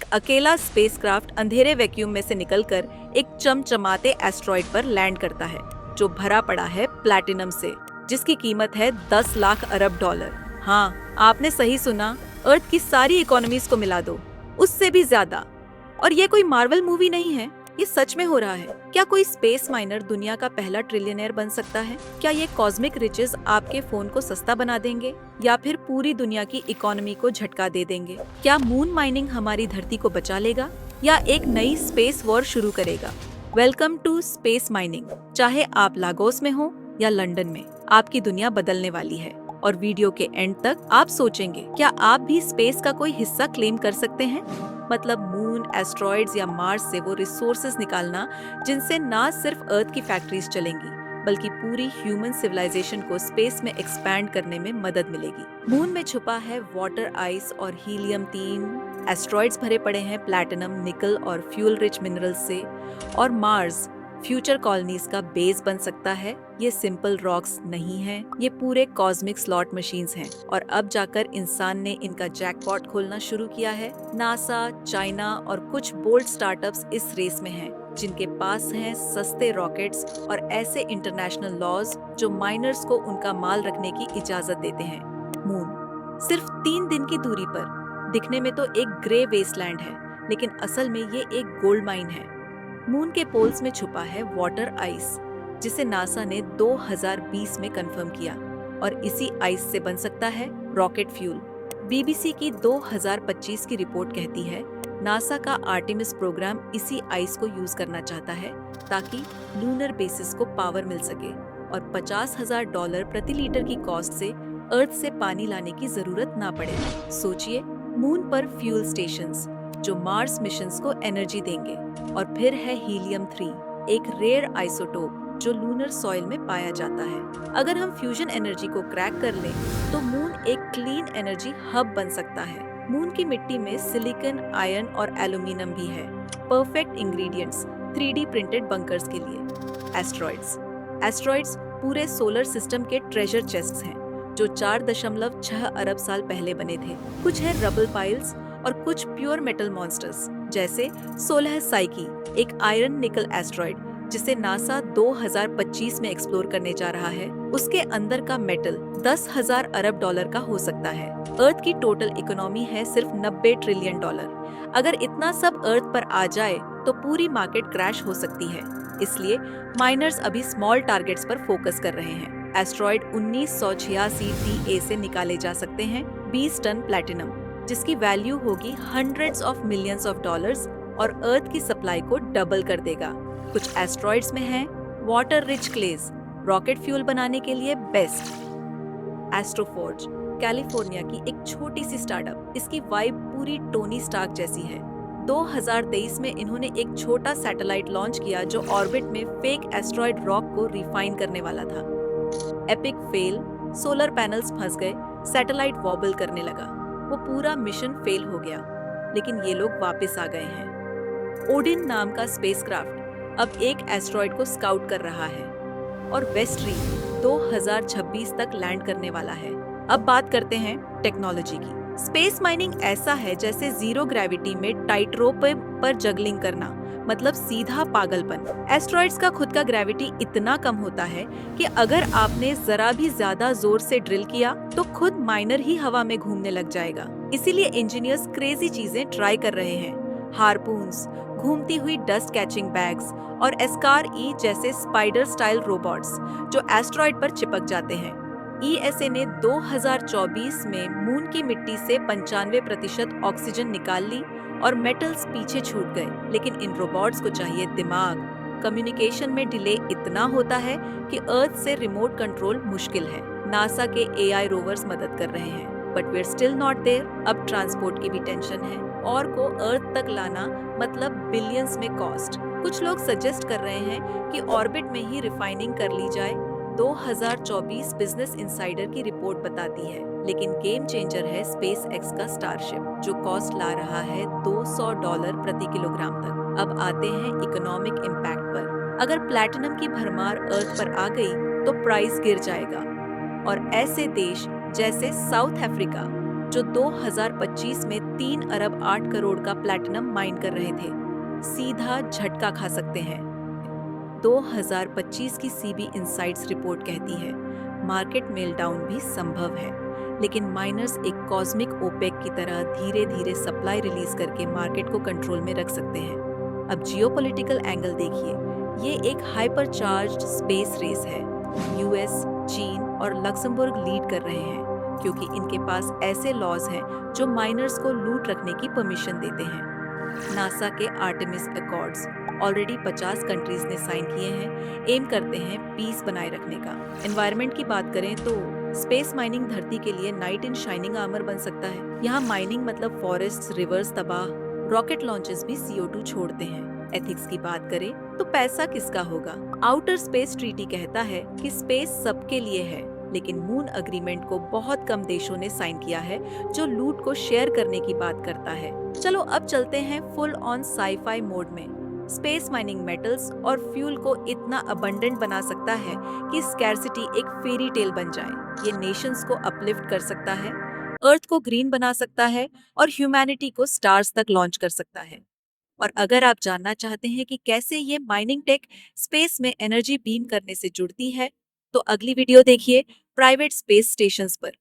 एक अकेला स्पेसक्राफ्ट अंधेरे वैक्यूम में से निकलकर एक चमचमाते एस्ट्रॉइड पर लैंड करता है जो भरा पड़ा है प्लैटिनम से, जिसकी कीमत है 10 लाख अरब डॉलर। हाँ, आपने सही सुना, अर्थ की सारी इकोनॉमीज को मिला दो, उससे भी ज्यादा। और ये कोई मार्वल मूवी नहीं है, ये सच में हो रहा है। क्या कोई स्पेस माइनर दुनिया का पहला ट्रिलियनेयर बन सकता है? क्या ये कॉस्मिक रिचेस आपके फोन को सस्ता बना देंगे या फिर पूरी दुनिया की इकोनॉमी को झटका दे देंगे? क्या मून माइनिंग हमारी धरती को बचा लेगा या एक नई स्पेस वॉर शुरू करेगा? Welcome to space mining. चाहे आप लागोस में हो या लंदन में, आपकी दुनिया बदलने वाली है। और वीडियो के एंड तक आप सोचेंगे, क्या आप भी स्पेस का कोई हिस्सा क्लेम कर सकते हैं? मतलब मून, एस्ट्रॉइड्स या मार्स से वो रिसोर्सेज निकालना जिनसे ना सिर्फ अर्थ की फैक्ट्रीज चलेंगी, बल्कि पूरी ह्यूमन सिविलाइजेशन को स्पेस में एक्सपैंड करने में मदद मिलेगी। मून में छुपा है वाटर, आइस और हीलियम-3। एस्ट्रॉइड्स भरे पड़े हैं प्लैटिनम, निकल और फ्यूल रिच मिनरल्स से। और मार्स फ्यूचर कॉलोनीज का बेस बन सकता है। ये सिंपल रॉक्स नहीं हैं, ये पूरे कॉस्मिक स्लॉट मशीन्स हैं। और अब जाकर इंसान ने इनका जैकपॉट खोलना शुरू किया है। नासा, चाइना और कुछ बोल्ड स्टार्टअप्स इस रेस में हैं, जिनके पास हैं सस्ते रॉकेट्स और ऐसे इंटरनेशनल लॉज जो माइनर्स को उनका माल रखने की इजाजत देते हैं। मून सिर्फ 3 दिन की दूरी पर, दिखने में तो एक ग्रे वेस्टलैंड है, लेकिन असल में ये एक गोल्ड माइन है। मून के पोल्स में छुपा है वाटर आइस, जिसे नासा ने 2020 में कंफर्म किया, और इसी आइस से बन सकता है रॉकेट फ्यूल। बीबीसी की 2025 की रिपोर्ट कहती है नासा का आर्टेमिस प्रोग्राम इसी आइस को यूज करना चाहता है ताकि लूनर बेसिस को पावर मिल सके और $50,000 प्रति लीटर की कॉस्ट से अर्थ से पानी लाने की जरूरत ना पड़े। सोचिए, मून पर फ्यूल स्टेशंस जो मार्स मिशंस को एनर्जी देंगे। और फिर है हीलियम-3, एक रेयर आइसोटोप जो लूनर सॉइल में पाया जाता है। अगर हम फ्यूजन एनर्जी को क्रैक कर लें तो मून एक क्लीन एनर्जी हब बन सकता है। मून की मिट्टी में सिलिकॉन, आयरन और एल्यूमिनियम भी है, perfect ingredients 3D printed bunkers के लिए। एस्ट्रॉइड्स पूरे सोलर सिस्टम के ट्रेजर चेस्ट्स हैं जो 4.6 अरब साल पहले बने थे। कुछ है रबल पाइल्स और कुछ प्योर मेटल मॉन्स्टर्स, जैसे 16 साइकी, एक आयरन निकल एस्ट्रॉइड जिसे नासा 2025 में एक्सप्लोर करने जा रहा है। उसके अंदर का मेटल 10,000 अरब डॉलर का हो सकता है। अर्थ की टोटल इकोनॉमी है सिर्फ $90 ट्रिलियन। अगर इतना सब अर्थ पर आ जाए तो पूरी मार्केट क्रैश हो सकती है। इसलिए माइनर्स अभी स्मॉल टारगेट्स पर फोकस कर रहे हैं। एस्ट्रॉइड 1986 TA से निकाले जा सकते हैं 20 टन प्लैटिनम, जिसकी वैल्यू होगी hundreds of millions of dollars और अर्थ की सप्लाई को डबल कर देगा। कुछ एस्ट्रॉइड्स में है वाटर रिच क्लेज, रॉकेट फ्यूल बनाने के लिए बेस्ट। एस्ट्रोफोर्ज कैलिफोर्निया की एक छोटी सी स्टार्टअप, इसकी वाइब पूरी टोनी स्टार्क जैसी है। 2023 में इन्होंने एक छोटा सैटेलाइट लॉन्च किया जो ऑर्बिट में फेक एस्ट्रॉइड रॉक को रिफाइन करने वाला था। एपिक फेल, सोलर पैनल्स फंस गए, सैटेलाइट वॉबल करने लगा, वो पूरा मिशन फेल हो गया। लेकिन ये लोग वापस आ गए हैं। ओडिन नाम का स्पेसक्राफ्ट अब एक एस्ट्रॉइड को स्काउट कर रहा है और वेस्ट्री 2026 तक लैंड करने वाला है। अब बात करते हैं टेक्नोलॉजी की। स्पेस माइनिंग ऐसा है जैसे जीरो ग्रेविटी में टाइट रोप पर जगलिंग करना, मतलब सीधा पागलपन। एस्ट्रॉइड्स का खुद का ग्रेविटी इतना कम होता है कि अगर आपने जरा भी ज्यादा जोर से ड्रिल किया तो खुद माइनर ही हवा में घूमने लग जाएगा। इसीलिए इंजीनियर्स क्रेजी चीजें ट्राई कर रहे हैं। हार्पून्स, घूमती हुई डस्ट कैचिंग बैग्स और एस्कार-ई जैसे स्पाइडर स्टाइल रोबोट्स जो एस्ट्रॉइड पर चिपक जाते हैं। ESA ने 2024 में मून की मिट्टी से 95% ऑक्सीजन निकाल ली और मेटल्स पीछे छूट गए। लेकिन इन रोबोट्स को चाहिए दिमाग। कम्युनिकेशन में डिले इतना होता है कि अर्थ से रिमोट कंट्रोल मुश्किल है। नासा के AI रोवर्स मदद कर रहे हैं, but we are still not there. अब ट्रांसपोर्ट की भी टेंशन है, और को अर्थ तक लाना मतलब बिलियंस में कॉस्ट। कुछ लोग सजेस्ट कर रहे हैं कि ऑर्बिट में ही रिफाइनिंग कर ली जाए। 2024 बिजनेस इंसाइडर की रिपोर्ट बताती है। लेकिन गेम चेंजर है स्पेस एक्स का स्टारशिप, जो कॉस्ट ला रहा है $200 प्रति किलोग्राम तक। अब आते हैं इकोनॉमिक इम्पैक्ट पर। अगर प्लैटिनम की भरमार अर्थ पर आ गई तो प्राइस गिर जाएगा, और ऐसे देश जैसे साउथ अफ्रीका, जो 2025 में 3 अरब 8 करोड़ का प्लैटिनम माइन कर रहे थे। सीधा झटका खा सकते हैं। 2025 की सीबी इनसाइट्स रिपोर्ट कहती है मार्केट मेल्टडाउन भी संभव है, लेकिन माइनर्स एक कॉस्मिक ओपेक की तरह धीरे धीरे सप्लाई रिलीज करके मार्केट को कंट्रोल में रख सकते हैं। अब जियोपॉलिटिकल एंगल देखिए, ये एक हाइपरचार्ज्ड स्पेस रेस है। यूएस, चीन और लक्समबर्ग लीड कर रहे हैं क्योंकि इनके पास ऐसे लॉज हैं जो माइनर्स को लूट रखने की परमिशन देते हैं। नासा के आर्टेमिस अकॉर्ड्स ऑलरेडी 50 कंट्रीज ने साइन किए हैं, एम करते हैं पीस बनाए रखने का। एनवायरनमेंट की बात करें तो स्पेस माइनिंग धरती के लिए नाइट इन शाइनिंग आर्मर बन सकता है। यहाँ माइनिंग मतलब फॉरेस्ट, रिवर्स तबाह, रॉकेट लॉन्चेस भी CO2 छोड़ते हैं। एथिक्स की बात करें तो पैसा किसका होगा? आउटर स्पेस ट्रीटी कहता है कि स्पेस सबके लिए है, लेकिन मून अग्रीमेंट को बहुत कम देशों ने साइन किया है जो लूट को शेयर करने की बात करता है। चलो अब चलते हैं फुल ऑन साईफाई मोड में। स्पेस माइनिंग मेटल्स और फ्यूल को इतना अबंडेंट बना सकता है कि स्कैर्सिटी एक फेरी टेल बन जाए। ये नेशंस को अपलिफ्ट कर सकता है, अर्थ को ग्रीन बना सकता है और ह्यूमैनिटी को स्टार्स तक लॉन्च कर सकता है। और अगर आप जानना चाहते हैं कि कैसे ये माइनिंग टेक स्पेस में एनर्जी बीम करने से जुड़ती है, तो अगली वीडियो देखिए प्राइवेट स्पेस स्टेशंस पर।